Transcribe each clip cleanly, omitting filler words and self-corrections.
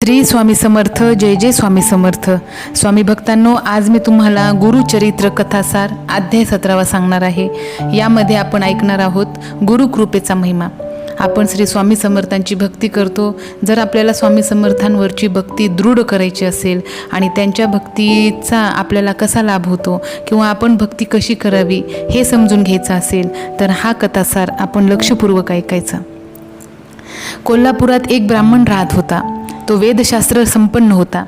श्री स्वामी समर्थ. जय जय स्वामी समर्थ. स्वामी भक्तांनो, आज मी तुम्हाला गुरुचरित्र कथासार अध्याय 17 सांगणार आहे. यामध्ये आपण ऐकणार आहोत गुरुकृपेचा महिमा. आपण श्री स्वामी समर्थांची भक्ती करतो. जर आपल्याला स्वामी समर्थांवरची भक्ती दृढ करायची असेल आणि त्यांच्या भक्तीचा आपल्याला कसा लाभ होतो किंवा आपण भक्ती कशी करावी हे समजून घ्यायचं असेल तर हा कथासार आपण लक्षपूर्वक ऐकायचा. कोल्हापुरात एक ब्राह्मण राहत होता. तो वेदशास्त्र संपन्न होता.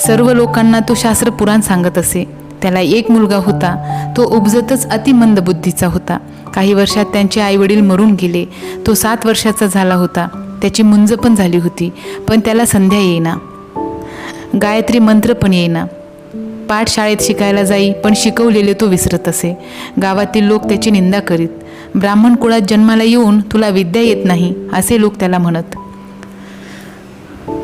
सर्व लोकांना तो शास्त्र पुराण सांगत असे. त्याला एक मुलगा होता. तो उपजतच अतिमंद बुद्धीचा होता. काही वर्षात त्यांचे आईवडील मरून गेले. तो 7 वर्षाचा झाला होता. त्याची मुंज पण झाली होती, पण त्याला संध्या येईना. गायत्री मंत्र पण येईना. पाठशाळेत शिकायला जाई, पण शिकवलेले तो विसरत असे. गावातील लोक त्याची निंदा करीत. ब्राह्मण कुळात जन्माला येऊन तुला विद्या येत नाही असे लोक त्याला म्हणत.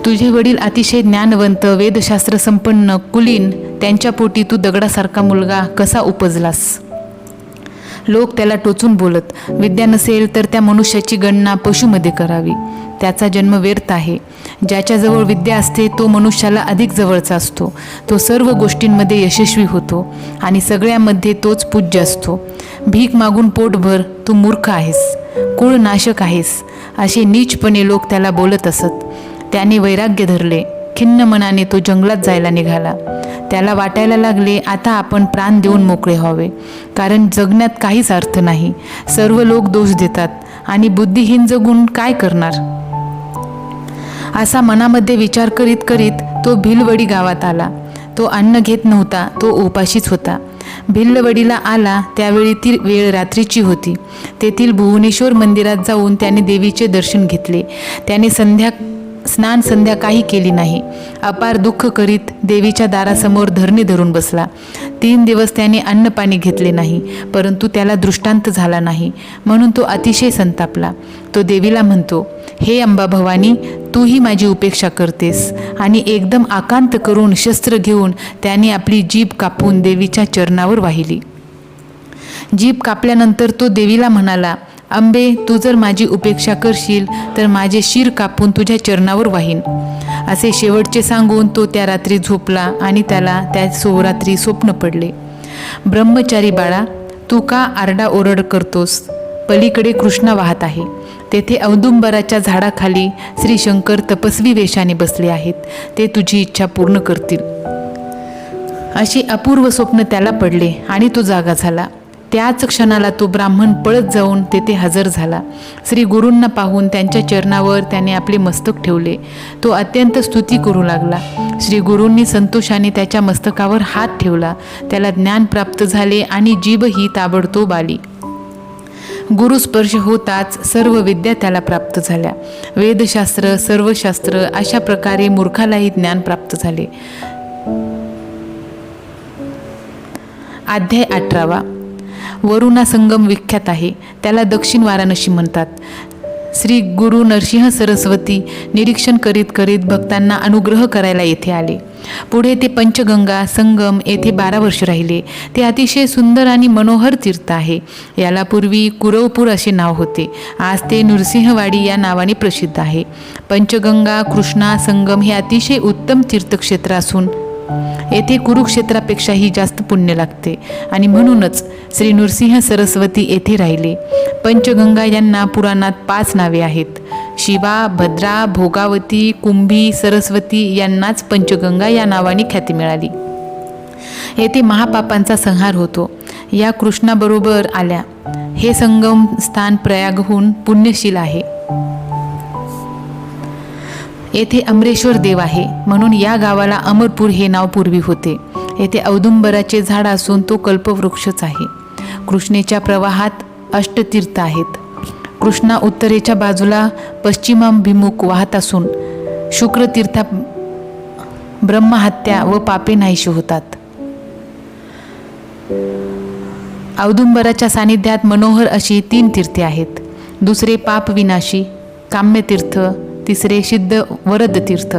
तुझे वडील अतिशय ज्ञानवंत, वेदशास्त्र संपन्न, कुलीन, त्यांच्या पोटी तू दगडासारखा मुलगा कसा उपजलास? लोक त्याला टोचून बोलत. विद्या नसेल तर त्या मनुष्याची गणना पशुमध्ये करावी. त्याचा जन्म व्यर्थ आहे. ज्याच्याजवळ विद्या असते तो मनुष्याला अधिक जवळचा असतो. तो सर्व गोष्टींमध्ये यशस्वी होतो आणि सगळ्यामध्ये तोच पूज्य असतो. भीक मागून पोट भर, तू मूर्ख आहेस, कुळ नाशक आहेस, असे नीचपणे लोक त्याला बोलत असत. त्याने वैराग्य धरले. खिन्न मनाने तो जंगलात जायला निघाला. त्याला वाटायला लागले, आता आपण प्राण देऊन मोकळे व्हावे, कारण जगण्यात काहीच अर्थ नाही. सर्व लोक दोष देतात आणि बुद्धिहीन जगून काय करणार? असा मनामध्ये विचार करीत करीत तो भिलवडी गावात आला. तो अन्न घेत नव्हता. तो उपाशीच होता. भिलवडीला आला त्यावेळी ती वेळ रात्रीची होती. तेथील भुवनेश्वर मंदिरात जाऊन त्याने देवीचे दर्शन घेतले. त्याने स्नान संध्या काही केली नाही. अपार दुःख करीत देवीच्या दारासमोर धरणी धरून बसला. 3 दिवस त्याने अन्न पाणी घेतले नाही, परंतु त्याला दृष्टांत झाला नाही, म्हणून तो अतिशय संतापला. तो देवीला म्हणतो, हे अंबा भवानी, तूही माझी उपेक्षा करतेस. आणि एकदम आकांत करून शस्त्र घेऊन त्याने आपली जीभ कापून देवीच्या चरणावर वाहिली. जीभ कापल्यानंतर तो देवीला म्हणाला, अंबे, तू जर माझी उपेक्षा करशील तर माझे शिर कापून तुझ्या चरणावर वाहीन. असे शेवटचे सांगून तो त्या रात्री झोपला आणि त्याला त्या सोरात्री स्वप्न पडले. ब्रह्मचारी बाळा, तू का आरडाओरड करतोस? पलीकडे कृष्णा वाहत आहे. तेथे औदुंबराच्या झाडाखाली श्री शंकर तपस्वी वेशाने बसले आहेत. ते तुझी इच्छा पूर्ण करतील. अशी अपूर्व स्वप्न त्याला पडले आणि तो जागा झाला. त्याच क्षणाला तो ब्राह्मण पळत जाऊन तेथे हजर झाला. श्री गुरूंना पाहून त्यांच्या चरणावर त्याने आपले मस्तक ठेवले. तो अत्यंत स्तुती करू लागला. श्री गुरूंनी संतोषाने त्याच्या मस्तकावर हात ठेवला. त्याला ज्ञान प्राप्त झाले आणि जीभही ताबडतोब आली. गुरुस्पर्श होताच सर्व विद्या त्याला प्राप्त झाल्या. वेदशास्त्र, सर्वशास्त्र अशा प्रकारे मूर्खालाही ज्ञान प्राप्त झाले. अध्याय 18. वरुणा संगम विख्यात आहे. त्याला दक्षिण वाराणसी म्हणतात. श्री गुरु नरसिंह सरस्वती निरीक्षण करीत करीत भक्तांना अनुग्रह करायला येथे आले. पुढे ते पंचगंगा संगम येथे 12 वर्ष राहिले. ते अतिशय सुंदर आणि मनोहर तीर्थ आहे. याला पूर्वी कुरवपूर असे नाव होते. आज ते नृसिंहवाडी या नावाने प्रसिद्ध आहे. पंचगंगा, कृष्णा, संगम हे अतिशय उत्तम तीर्थक्षेत्र असून येथे कुरुक्षेत्रापेक्षाही जास्त पुण्य लागते आणि म्हणूनच श्री नृसिंह सरस्वती येथे राहिले. पंचगंगा यांना पुराणात 5 नावे आहेत. शिवा, भद्रा, भोगावती, कुंभी, सरस्वती यांनाच पंचगंगा या नावाने ख्याती मिळाली. येथे महापापांचा संहार होतो. या कृष्णाबरोबर आल्या. हे संगम स्थान प्रयागहून पुण्यशील आहे. येथे अमरेश्वर देव आहे, म्हणून या गावाला अमरपूर हे नाव पूर्वी होते. येथे औदुंबराचे झाड असून तो कल्पवृक्षच आहे. कृष्णेच्या प्रवाहात अष्टतीर्थ आहेत. कृष्णा उत्तरेच्या बाजूला पश्चिमाभिमुख वाहत असून शुक्रतीर्था ब्रह्महत्या व पापे नाहीशी होतात. औदुंबराच्या सानिध्यात मनोहर अशी 3 तीर्थे आहेत. दुसरे पापविनाशी काम्यतीर्थ, तिसरे सिद्ध वरदतीर्थ.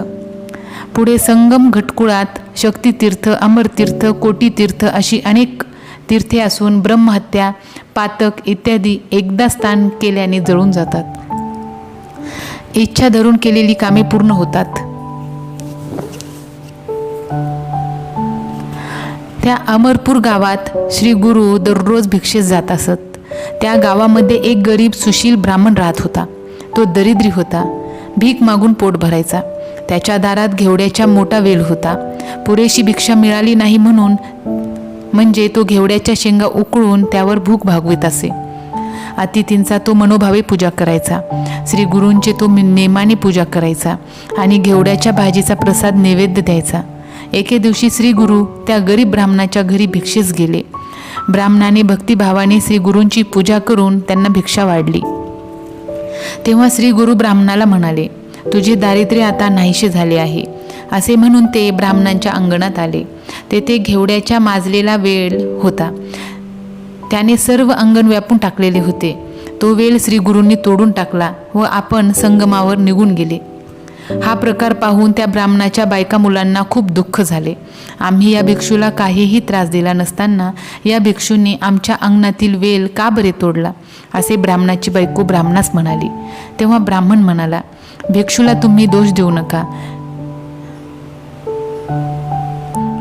पुढे संगम घटकुळात शक्तितीर्थ, अमरतीर्थ, कोटीतीर्थ अशी अनेक तीर्थे असून ब्रह्महत्या, पातक इत्यादी एकदा स्नान केल्याने जळून जातात. इच्छा धरून केलेली कामे पूर्ण होतात. त्या अमरपूर गावात श्री गुरु दररोज भिक्षेस जात असत. त्या गावामध्ये एक गरीब सुशील ब्राह्मण राहत होता. तो दरिद्री होता. भीक मागून पोट भरायचा. त्याच्या दारात घेवड्याचा मोठा वेल होता. पुरेशी भिक्षा मिळाली नाही म्हणजे तो घेवड्याच्या शेंगा उकळून त्यावर भूक भागवित असे. अतिथींचा तो मनोभावे पूजा करायचा. श्री गुरूंचे तो नेमाने पूजा करायचा आणि घेवड्याच्या भाजीचा प्रसाद नैवेद्य द्यायचा. एके दिवशी श्री गुरु त्या गरीब ब्राह्मणाच्या घरी भिक्षेस गेले. ब्राह्मणाने भक्तिभावाने श्री गुरूंची पूजा करून त्यांना भिक्षा वाढली. तेव्हा श्री गुरु ब्राह्मणाला म्हणाले, तुझे दारिद्र्य आता नाहीसे झाले आहे. असे म्हणून ते ब्राह्मणांच्या अंगणात आले. तेथे घेवड्याच्या माजलेला वेल होता. त्याने सर्व अंगण व्यापून टाकलेले होते. तो वेल श्री गुरूंनी तोडून टाकला व आपण संगमावर निघून गेले. हा प्रकार पाहून त्या ब्राह्मणाच्या बायका मुलांना खूप दुःख झाले. आम्ही या भिक्षूला काहीही त्रास दिला नसताना या भिक्षूंनी आमच्या अंगणातील वेल का बरे तोडला, असे ब्राह्मणाची बायको ब्राह्मणास म्हणाली. तेव्हा ब्राह्मण म्हणाला, भिक्षूला तुम्ही दोष देऊ नका.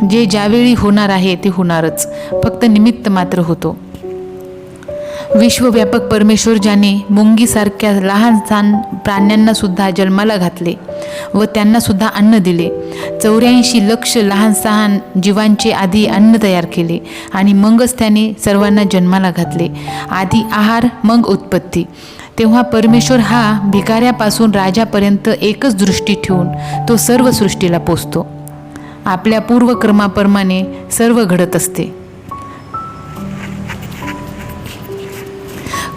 जे ज्यावेळी होणार आहे ते होणारच, फक्त निमित्त मात्र होतो. विश्वव्यापक परमेश्वर ज्याने मुंगीसारख्या लहान प्राण्यांना सुद्धा जन्माला घातले व त्यांना सुद्धा अन्न दिले, 84 लक्ष लहान जीवांचे आधी अन्न तयार केले आणि मगच त्याने सर्वांना जन्माला घातले. आधी आहार मग उत्पत्ती. तेव्हा परमेश्वर हा भिकाऱ्यापासून राजापर्यंत एकच दृष्टी ठेवून तो सर्व सृष्टीला पोचतो. आपल्या पूर्वकर्माप्रमाणे सर्व घडत असते.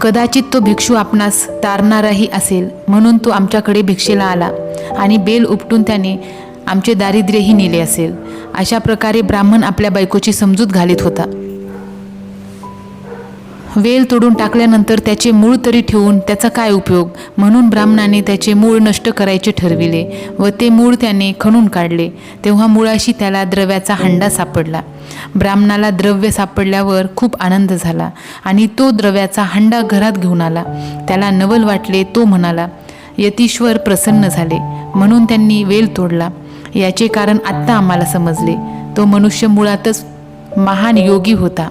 कदाचित तो भिक्षू आपणास तारणाराही असेल म्हणून तो आमच्याकडे भिक्षेला आला आणि बेल उपटून त्याने आमचे दारिद्र्यही नेले असेल. अशा प्रकारे ब्राह्मण आपल्या बायकोची समजूत घालीत होता. वेल तोडून टाकल्यानंतर त्याचे मूळ तरी ठेवून त्याचा काय उपयोग, म्हणून ब्राह्मणाने त्याचे मूळ नष्ट करायचे ठरविले व ते मूळ त्याने खणून काढले. तेव्हा मुळाशी त्याला द्रव्याचा हंडा सापडला. ब्राह्मणाला द्रव्य सापडल्यावर खूप आनंद झाला आणि तो द्रव्याचा हंडा घरात घेऊन आला. त्याला नवल वाटले. तो म्हणाला, यतीश्वर प्रसन्न झाले म्हणून त्यांनी वेल तोडला. याचे कारण आत्ता आम्हाला समजले. तो मनुष्य मुळातच महान योगी होता,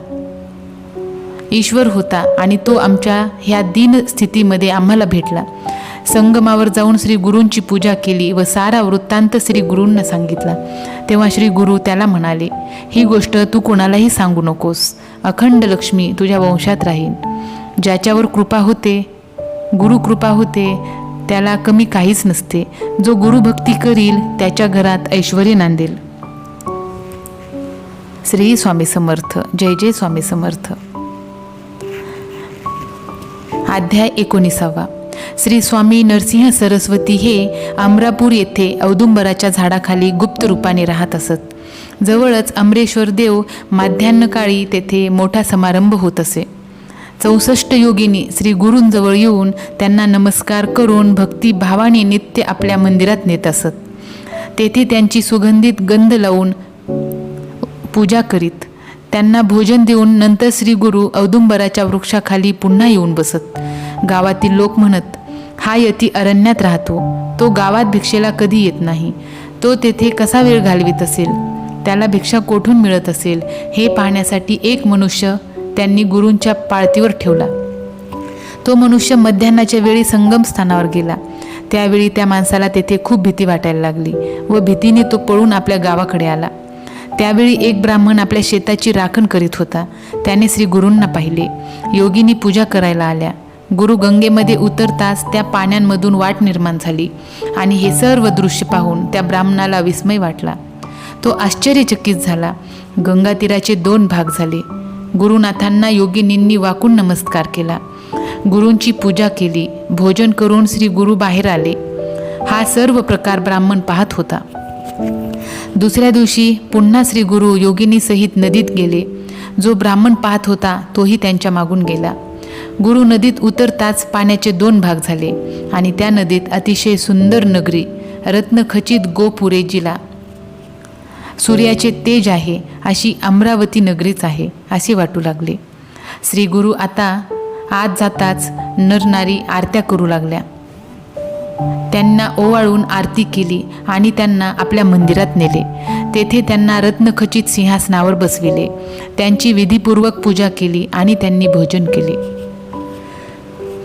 ईश्वर होता आणि तो आमच्या ह्या दीन स्थितीमध्ये आम्हाला भेटला. संगमावर जाऊन श्री गुरूंची पूजा केली व सारा वृत्तांत श्री गुरूंना सांगितला. तेव्हा श्री गुरु त्याला म्हणाले, ही गोष्ट तू कोणालाही सांगू नकोस. अखंड लक्ष्मी तुझ्या वंशात राहील. ज्याच्यावर कृपा होते, गुरु कृपा होते, त्याला कमी काहीच नसते. जो गुरुभक्ती करील त्याच्या घरात ऐश्वर्य नांदेल. श्री स्वामी समर्थ. जय जय स्वामी समर्थ. अध्याय 19. श्री स्वामी नरसिंह सरस्वती हे अमरापूर येथे औदुंबराच्या झाडाखाली गुप्त रूपाने राहत असत. जवळच अमरेश्वर देव माध्यान्हकाळी तेथे मोठा समारंभ होत असे. 64 योगिनी श्री गुरूंजवळ येऊन त्यांना नमस्कार करून भक्तिभावाने नित्य आपल्या मंदिरात नेत असत. तेथे त्यांची सुगंधित गंध लावून पूजा करीत. त्यांना भोजन देऊन नंतर श्री गुरु औदुंबराच्या वृक्षाखाली पुन्हा येऊन बसत. गावातील लोक म्हणत, हा यती अरण्यात राहतो. तो गावात भिक्षेला कधी येत नाही. तो तेथे कसा वेळ घालवित असेल, त्याला भिक्षा कोठून मिळत असेल हे पाहण्यासाठी एक मनुष्य त्यांनी गुरूंच्या पाळतीवर ठेवला. तो मनुष्य मध्यान्हाच्या वेळी संगम स्थानावर गेला. त्यावेळी त्या माणसाला तेथे खूप भीती वाटायला लागली व भीतीने तो पळून आपल्या गावाकडे आला. त्यावेळी एक ब्राह्मण आपल्या शेताची राखण करीत होता. त्याने श्री गुरूंना पाहिले. योगिनी पूजा करायला आल्या. गुरु गंगेमध्ये उतरताच त्या पाण्यांमधून वाट निर्माण झाली आणि हे सर्व दृश्य पाहून त्या ब्राह्मणाला विस्मय वाटला. तो आश्चर्यचकित झाला. गंगा तीराचे 2 भाग झाले. गुरुनाथांना योगिनींनी वाकून नमस्कार केला. गुरूंची पूजा केली. भोजन करून श्री गुरु बाहेर आले. हा सर्व प्रकार ब्राह्मण पाहत होता. दुसऱ्या दिवशी पुन्हा श्री गुरु योगिनीसहित नदीत गेले. जो ब्राह्मण पाहत होता तोही त्यांच्या मागून गेला. गुरु नदीत उतरताच पाण्याचे 2 भाग झाले आणि त्या नदीत अतिशय सुंदर नगरी, रत्नखचित गोपुरे, जिला सूर्याचे तेज आहे अशी अमरावती नगरीच आहे असे वाटू लागले. श्री गुरु आता आत जाताच नरनारी आरत्या करू लागल्या. त्यांना ओवाळून आरती केली आणि त्यांना आपल्या मंदिरात नेले. तेथे त्यांना रत्नखचित सिंहासनावर बसविले. त्यांची विधीपूर्वक पूजा केली आणि त्यांनी भोजन केले.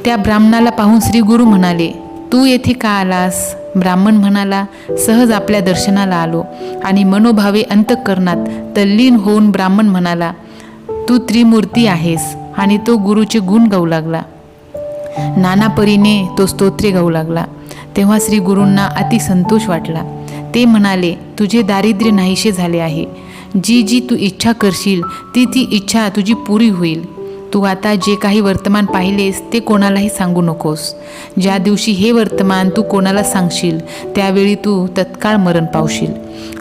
त्या ब्राह्मणाला पाहून श्री गुरु म्हणाले, तू येथे का आलास? ब्राह्मण म्हणाला, सहज आपल्या दर्शनाला आलो. आणि मनोभावे अंतःकरणात तल्लीन होऊन ब्राह्मण म्हणाला, तू त्रिमूर्ती आहेस. आणि तो गुरुचे गुण गाऊ लागला. नाना परीने तो स्तोत्रे गाऊ लागला. तेव्हा श्री गुरूंना अति संतोष वाटला. ते म्हणाले, तुझे दारिद्र्य नाहीसे झाले आहे. जी जी तू इच्छा करशील ती ती इच्छा तुझी पुरी होईल. तू आता जे काही वर्तमान पाहिलेस ते कोणालाही सांगू नकोस. ज्या दिवशी हे वर्तमान तू कोणाला सांगशील त्यावेळी तू तत्काळ मरण पावशील.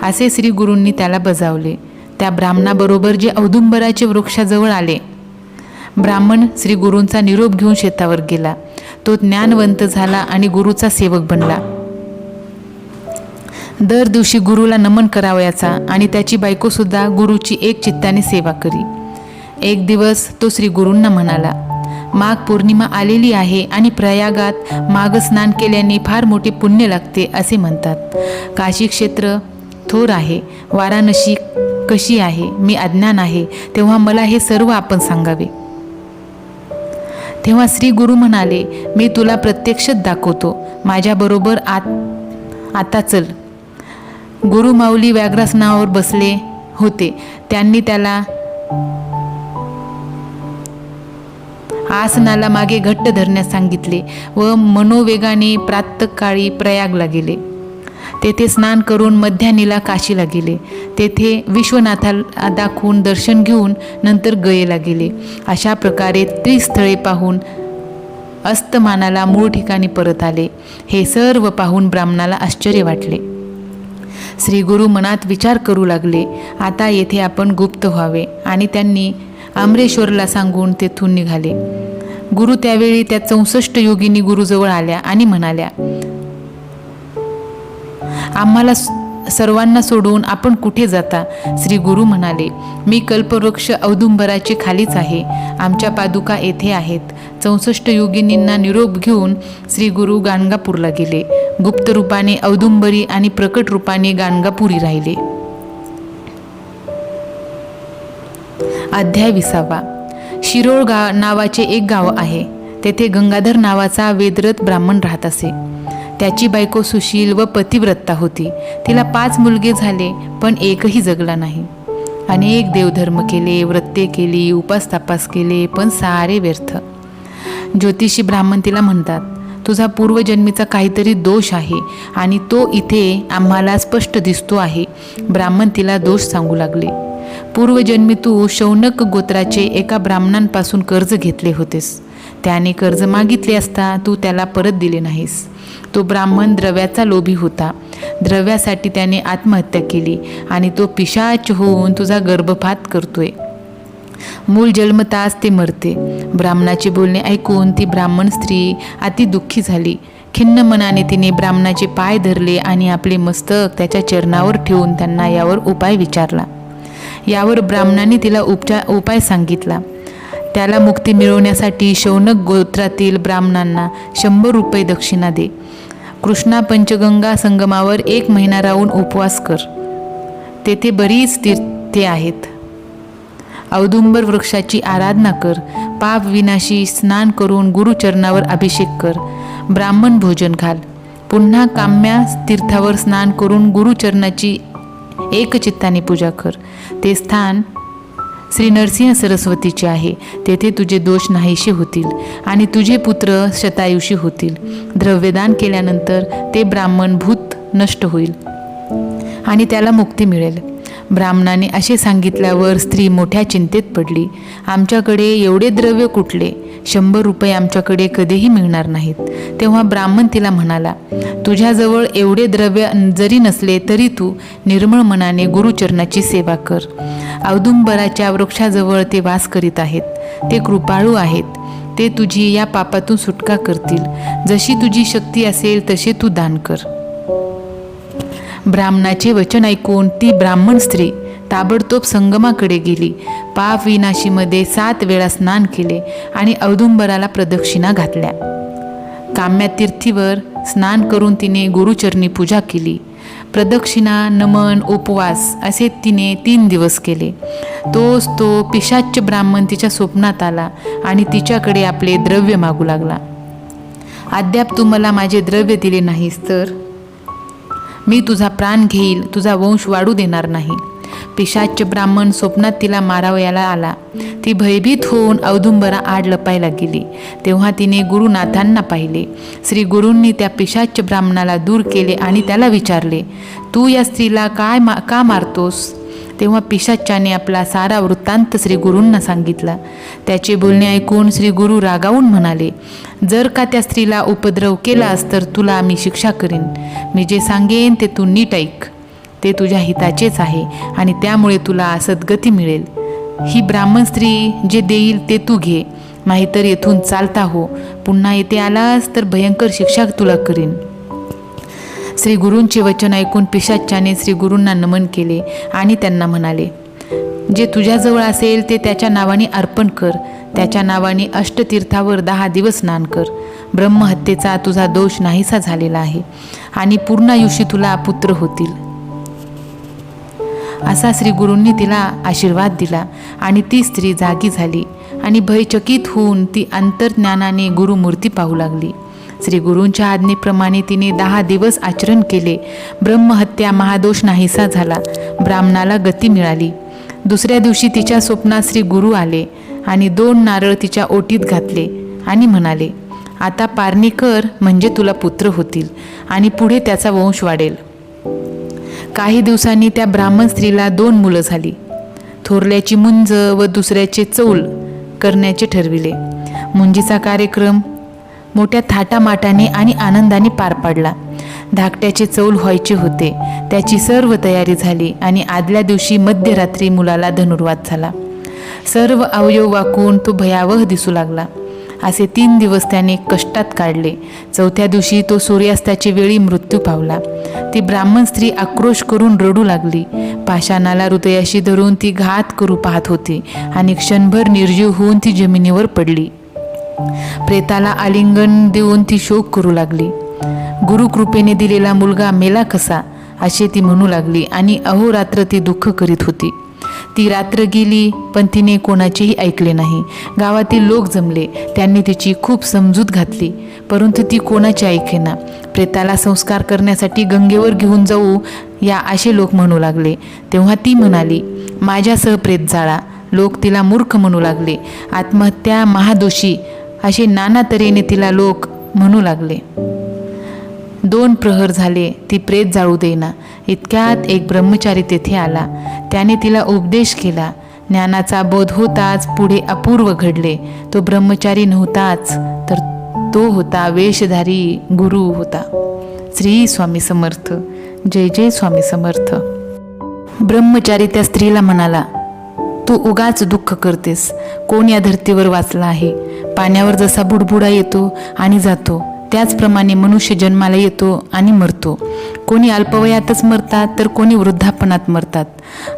असे श्री गुरूंनी त्याला बजावले. त्या ब्राह्मणाबरोबर जे औदुंबराचे वृक्षाजवळ आले. ब्राह्मण श्री गुरूंचा निरोप घेऊन शेतावर गेला. तो ज्ञानवंत झाला आणि गुरुचा सेवक बनला. दर दिवशी गुरुला नमन करावयाचा आणि त्याची बायकोसुद्धा गुरुची एक चित्ताने सेवा करी. एक दिवस तो श्री गुरूंना म्हणाला, माघ पौर्णिमा आलेली आहे आणि प्रयागात माघ स्नान केल्याने फार मोठे पुण्य लागते असे म्हणतात. काशी क्षेत्र थोर आहे. वाराणसी कशी आहे? मी अज्ञान आहे. तेव्हा मला हे सर्व आपण सांगावे. तेव्हा श्री गुरु म्हणाले, मी तुला प्रत्यक्षच दाखवतो. माझ्याबरोबर आता चल. गुरु माऊली व्याघ्रासनावर बसले होते. त्यांनी त्याला आसनाला मागे घट्ट धरण्यास सांगितले व मनोवेगाने प्रातःकाळी प्रयागला गेले. तेथे स्नान करून मध्यान्हीला काशीला गेले. तेथे विश्वनाथाला दाखवून दर्शन घेऊन नंतर गयेला गेले. अशा प्रकारे त्रिस्थळे पाहून अस्तमानाला मूळ ठिकाणी परत आले. हे सर्व पाहून ब्राह्मणाला आश्चर्य वाटले. श्री गुरु मनात विचार करू लागले, आता येथे आपण गुप्त व्हावे. आणि त्यांनी आमरेश्वरला सांगून तेथून निघाले. गुरु त्यावेळी त्या 64 योगिनी गुरुजवळ आल्या आणि म्हणाल्या, आम्हाला सर्वांना सोडून आपण कुठे जाता? श्री गुरु म्हणाले, मी कल्पवृक्ष औदुंबराचे खालीच आहे. आमच्या पादुका येथे आहेत. 64 योगिनींना निरोप घेऊन श्री गुरु गाणगापूरला गेले. गुप्त रूपाने औदुंबरी आणि प्रकट रूपाने गाणगापुरी राहिले. अध्याय 20. शिरोळ नावाचे एक गाव आहे. तेथे गंगाधर नावाचा वेदरथ ब्राह्मण राहत असे. त्याची बायको सुशील व पतिव्रता होती. तिला 5 मुलगे झाले, पण एकही जगला नाही. अनेक देवधर्म केले, व्रते केली, उपास-तापास केले, पण सारे व्यर्थ. ज्योतिषी ब्राह्मण तिला म्हणतात, तुझा पूर्वजन्मीचा काहीतरी दोष आहे आणि तो इथे आम्हाला स्पष्ट दिसतो आहे. ब्राह्मण तिला दोष सांगू लागले. पूर्वजन्मी तू शौनक गोत्राचे एका ब्राह्मणांपासून कर्ज घेतले होतेस. त्याने कर्ज मागितले असता तू त्याला परत दिले नाहीस. तो ब्राह्मण द्रव्याचा लोभी होता. द्रव्यासाठी त्याने आत्महत्या केली आणि तो पिशाच होऊन तुझा गर्भपात करतोय. मूल जन्मताच ते मरते. ब्राह्मणाचे बोलणे ऐकून ती ब्राह्मण स्त्री अति दुःखी झाली. खिन्न मनाने तिने ब्राह्मणाचे पाय धरले आणि आपले मस्तक त्याच्या चरणावर ठेवून त्यांना यावर उपाय विचारला. यावर ब्राह्मणाने तिला उपाय सांगितला. त्याला मुक्ती मिळवण्यासाठी शौनक गोत्रातील ब्राह्मणांना 100 रुपये दक्षिणा दे. कृष्णा पंचगंगा संगमावर 1 महिना राहून उपवास कर. तेथे बरीच तीर्थे आहेत. औदुंबर वृक्षाची आराधना कर. पाप विनाशी स्नान करून गुरुचरणावर अभिषेक कर. ब्राह्मण भोजन घाल. पुन्हा काम्या तीर्थावर स्नान करून गुरुचरणाची एकचित्ताने पूजा कर. ते स्थान श्री नरसिंह सरस्वतीचे आहे. तेथे तुझे दोष नाहीसे होतील आणि तुझे पुत्र शतायुषी होतील. द्रव्यदान केल्यानंतर ते ब्राह्मण भूत नष्ट होईल आणि त्याला मुक्ती मिळेल. ब्राह्मणाने असे सांगितल्यावर स्त्री मोठ्या चिंतेत पडली. आमच्याकडे एवढे द्रव्य कुठले? 100 रुपये आमच्याकडे कधीही मिळणार नाहीत. तेव्हा ब्राह्मण तिला म्हणाला, तुझ्याजवळ एवढे द्रव्य जरी नसले तरी तू निर्मळ मनाने गुरुचरणाची सेवा कर. औदुंबराच्या वृक्षाजवळ ते वास करीत आहेत. ते कृपाळू आहेत. ते तुझी या पापातून सुटका करतील. जशी तुझी शक्ती असेल तसे तू दान कर. ब्राह्मणाचे वचन ऐकून ती ब्राह्मण स्त्री ताबडतोब संगमाकडे गेली. पाप विनाशीमध्ये 7 वेळा स्नान केले आणि औदुंबराला प्रदक्षिणा घातल्या. काम्या तीर्थीवर स्नान करून तिने गुरुचरणी पूजा केली. प्रदक्षिणा, नमन, उपवास असे तिने 3 दिवस केले. तो पिशाच्य ब्राह्मण तिच्या स्वप्नात आला आणि तिच्याकडे आपले द्रव्य मागू लागला. अद्याप तू मला माझे द्रव्य दिले नाहीस तर मी तुझा प्राण घेईल, तुझा वंश वाढू देणार नाही. पिशाच्य ब्राह्मण स्वप्नात तिला मारावयाला आला. ती भयभीत होऊन औदुंबरा आड लपायला गेली. तेव्हा तिने गुरुनाथांना पाहिले. श्री गुरूंनी त्या पिशाच्य ब्राह्मणाला दूर केले आणि त्याला विचारले, तू या स्त्रीला का मारतोस? तेव्हा पिशाच्याने आपला सारा वृत्तांत श्री गुरूंना सांगितला. त्याचे बोलणे ऐकून श्री गुरु रागावून म्हणाले, जर का त्या स्त्रीला उपद्रव केलास तर तुला मी शिक्षा करीन. मी जे सांगेन ते तू नीट ऐक. ते तुझ्या हिताचेच आहे आणि त्यामुळे तुला सद्गती मिळेल. ही ब्राह्मण स्त्री जे देईल ते तू घे, नाहीतर येथून चालता हो. पुन्हा येथे आलास तर भयंकर शिक्षा तुला करीन. श्री गुरूंचे वचन ऐकून पिशाच्याने श्री गुरूंना नमन केले आणि त्यांना म्हणाले, जे तुझ्याजवळ असेल ते त्याच्या नावाने अर्पण कर. त्याच्या नावाने अष्टतीर्थावर 10 दिवस स्नान कर. ब्रह्महत्येचा तुझा दोष नाहीसा झालेला आहे आणि पूर्णायुषी तुला पुत्र होतील. असा श्री गुरूंनी तिला आशीर्वाद दिला आणि ती स्त्री जागी झाली आणि भयचकित होऊन ती अंतर्ज्ञानाने गुरुमूर्ती पाहू लागली. श्री गुरूंच्या आज्ञेप्रमाणे तिने 10 दिवस आचरण केले. ब्रह्महत्या महादोष नाहीसा झाला. ब्राह्मणाला गती मिळाली. दुसऱ्या दिवशी तिच्या स्वप्नात श्री गुरु आले आणि 2 नारळ तिच्या ओटीत घातले आणि म्हणाले, आता पारणी कर म्हणजे तुला पुत्र होतील आणि पुढे त्याचा वंश वाढेल. काही दिवसांनी त्या ब्राह्मण स्त्रीला 2 मुलं झाली. थोरल्याची मुंज व दुसऱ्याचे चौल करण्याचे ठरविले. मुंजीचा कार्यक्रम मोठ्या थाटामाटाने आणि आनंदाने पार पाडला. धाकट्याचे चौल व्हायचे होते. त्याची सर्व तयारी झाली आणि आदल्या दिवशी मध्यरात्री मुलाला धनुर्वात झाला. सर्व अवयव वाकून तो भयावह दिसू लागला. असे 3 दिवस त्याने कष्टात काढले. 4थ्या दिवशी तो सूर्यास्ताच्या वेळी मृत्यू पावला. ती ब्राह्मण स्त्री आक्रोश करून रडू लागली. पाषाणाला हृदयाशी धरून ती घात करू पाहत होती आणि क्षणभर निर्जीव होऊन ती जमिनीवर पडली. प्रेताला आलिंगन देऊन ती शोक करू लागली. गुरुकृपेने दिलेला मुलगा मेला कसा असे ती म्हणू लागली आणि अहोरात्र ती दुःख करीत होती. ती रात्र गेली पण तिने कोणाचेही ऐकले नाही. गावातील लोक जमले. त्यांनी तिची खूप समजूत घातली परंतु ती कोणाचे ऐकेना. प्रेताला संस्कार करण्यासाठी गंगेवर घेऊन जाऊ या असे लोक म्हणू लागले. तेव्हा ती म्हणाली, माझ्यासह प्रेत जाळा. लोक तिला मूर्ख म्हणू लागले. आत्महत्या, महादोषी असे नाना तऱ्हेने तिला लोक म्हणू लागले. 2 प्रहर झाले. ती प्रेत जाळू देईना. इतक्यात एक ब्रह्मचारी तेथे आला. त्याने तिला उपदेश केला. ज्ञानाचा बोध होताच पुढे अपूर्व घडले. तो ब्रह्मचारी नव्हताच तर तो होता वेशधारी गुरु होता. श्री स्वामी समर्थ. जय जय स्वामी समर्थ. ब्रह्मचारी त्या स्त्रीला म्हणाला, तू उगाच दुःख करतेस. कोण या धर्तीवर वाचला आहे? पाण्यावर जसा बुडबुडा येतो आणि जातो त्याचप्रमाणे मनुष्य जन्माला येतो आणि मरतो. कोणी अल्पवयातच मरतात तर कोणी वृद्धापनात मरतात.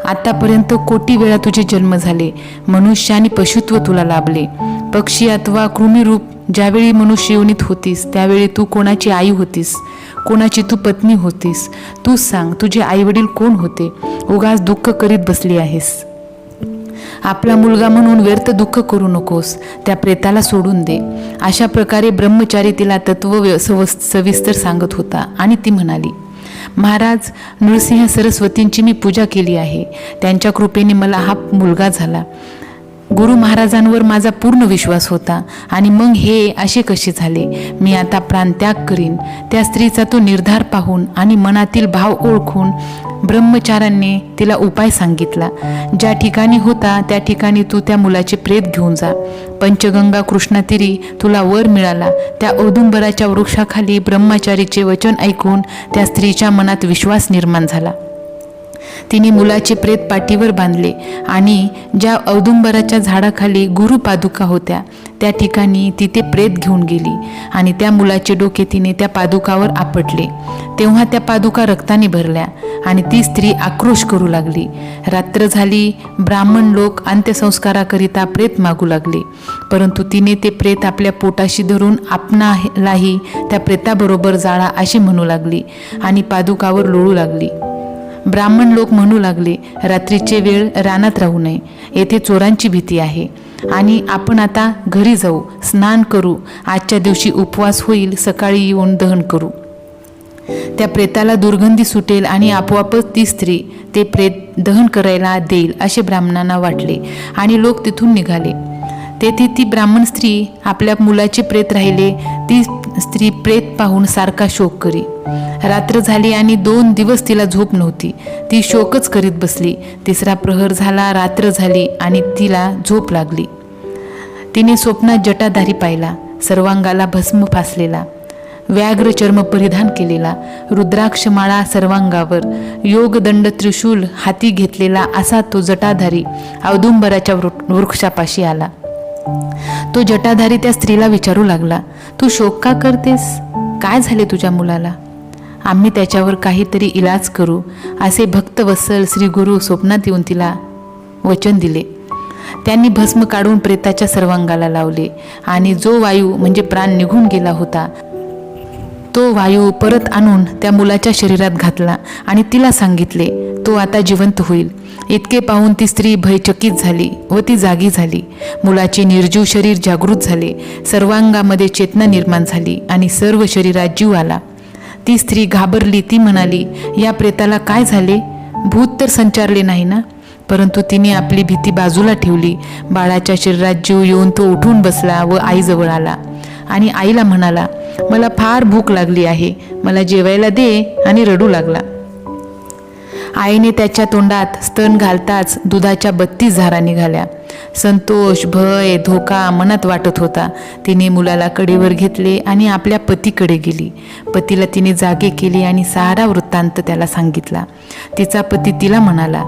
आतापर्यंत कोटी वेळा तुझे जन्म झाले. मनुष्य आणि पशुत्व तुला लाभले. पक्षी अथवा कृमीरूप ज्यावेळी मनुष्य योनीत होतीस त्यावेळी तू कोणाची आई होतीस? कोणाची तू पत्नी होतीस? तूच सांग, तुझे आईवडील कोण होते? उगाच दुःख करीत बसली आहेस. आपला मुलगा म्हणून व्यर्थ दुःख करू नकोस. त्या प्रेताला सोडून दे. अशा प्रकारे ब्रह्मचारी तिला तत्व सविस्तर सांगत होता आणि ती म्हणाली, महाराज, नृसिंह सरस्वतींची मी पूजा केली आहे. त्यांच्या कृपेने मला हा मुलगा झाला. गुरु महाराजांवर माझा पूर्ण विश्वास होता आणि मग हे असे कसे झाले? मी आता प्राणत्याग करीन. त्या स्त्रीचा तो निर्धार पाहून आणि मनातील भाव ओळखून ब्रह्मचार्याने तिला उपाय सांगितला. ज्या ठिकाणी होता त्या ठिकाणी तू त्या मुलाचे प्रेत घेऊन जा. पंचगंगा कृष्णातीरी तुला वर मिळाला. त्या औदुंबराच्या वृक्षाखाली ब्रह्मचारीचे वचन ऐकून त्या स्त्रीच्या मनात विश्वास निर्माण झाला. तिने मुलाचे प्रेत पाठीवर बांधले आणि ज्या औदुंबराच्या झाडाखाली गुरुपादुका होत्या त्या ठिकाणी ती ते प्रेत घेऊन गेली आणि त्या मुलाचे डोके तिने त्या पादुकावर आपटले. तेव्हा त्या पादुका रक्ताने भरल्या आणि ती स्त्री आक्रोश करू लागली. रात्र झाली. ब्राह्मण लोक अंत्यसंस्काराकरिता प्रेत मागू लागले, परंतु तिने ते प्रेत आपल्या पोटाशी धरून आपणालाही त्या प्रेताबरोबर जाळा अशी म्हणू लागली आणि पादुकावर लोळू लागली. ब्राह्मण लोक म्हणू लागले, रात्रीचे वेळ रानात राहू नये, येथे चोरांची भीती आहे आणि आपण आता घरी जाऊ, स्नान करू, आजच्या दिवशी उपवास होईल, सकाळी येऊन दहन करू. त्या प्रेताला दुर्गंधी सुटेल आणि आपोआपच ती स्त्री ते प्रेत दहन करायला देईल असे ब्राह्मणांना वाटले आणि लोक तिथून निघाले. तेथे ती ब्राह्मण स्त्री आपल्या मुलाचे प्रेत राहिले. ती स्त्री प्रेत पाहून सारखा शोक करी. रात्र झाली आणि 2 दिवस तिला झोप नव्हती. ती शोकच करीत बसली. 3रा प्रहर झाला, रात्र झाली आणि तिला झोप लागली. तिने स्वप्नात जटाधारी पाहिला, सर्वांगाला भस्म फासलेला, व्याघ्र चर्म परिधान केलेला, रुद्राक्षमाळा सर्वांगावर, योगदंड त्रिशूल हाती घेतलेला असा तो जटाधारी औदुंबराच्या वृक्षापाशी आला. तो जटाधारी त्या स्त्रीला विचारू लागला, तू शोक का करतेस? काय झाले तुझ्या मुलाला? आम्ही त्याच्यावर काहीतरी इलाज करू असे भक्तवत्सल श्री गुरु स्वप्नात येऊन तिला वचन दिले. त्यांनी भस्म काढून प्रेताच्या सर्वांगाला लावले आणि जो वायू म्हणजे प्राण निघून गेला होता तो वायू परत आणून त्या मुलाच्या शरीरात घातला आणि तिला सांगितले, तो आता जिवंत होईल. इतके पाहून ती स्त्री भयचकित झाली व ती जागी झाली. मुलाचे निर्जीव शरीर जागृत झाले, सर्वांगामध्ये चेतना निर्माण झाली आणि सर्व शरीरात जीव आला. ती स्त्री घाबरली. ती म्हणाली, या प्रेताला काय झाले? भूत तर संचारले नाही ना? परंतु तिने आपली भीती बाजूला ठेवली. बाळाच्या शरीरात जीव येऊन तो उठून बसला व आईजवळ आला आणि आईला म्हणाला, मला फार भूक लागली आहे, मला जेवायला दे, आणि रडू लागला. आईने त्याच्या तोंडात स्तन घालताच दुधाच्या 32 धारा निघाल्या. संतोष, भय, धोका मनात वाटत होता. तिने मुलाला कडेवर घेतले आणि आपल्या पतीकडे गेली. पतीला तिने जागे केले आणि सारा वृत्तांत त्याला सांगितला. तिचा पती तिला म्हणाला,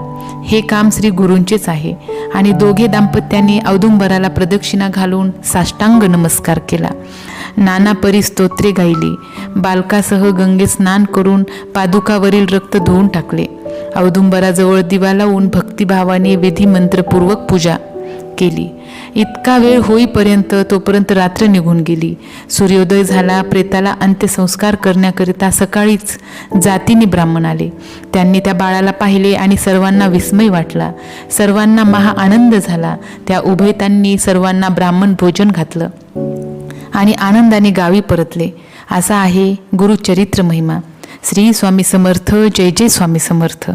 हे काम श्री गुरूंचेच आहे, आणि दोघे दाम्पत्यांनी औदुंबराला प्रदक्षिणा घालून साष्टांग नमस्कार केला. नाना परी स्तोत्रे गायली. बालकासह गंगे स्नान करून पादुकावरील रक्त धुवून टाकले. औदुंबराजवळ दिवा लावून भक्तिभावाने विधिमंत्रपूर्वक पूजा केली. इतका वेळ तोपर्यंत रात्र निघून गेली. सूर्योदय झाला. प्रेताला अंत्यसंस्कार करण्याकरिता सकाळीच जातीने ब्राह्मण आले. त्यांनी त्या बाळाला पाहिले आणि सर्वांना विस्मय वाटला. सर्वांना महा आनंद झाला. त्या उभयतांनी सर्वांना ब्राह्मण भोजन घातलं आणि आनंदाने गावी परतले. असा आहे गुरुचरित्र महिमा. श्री स्वामी समर्थ. जय जय स्वामी समर्थ.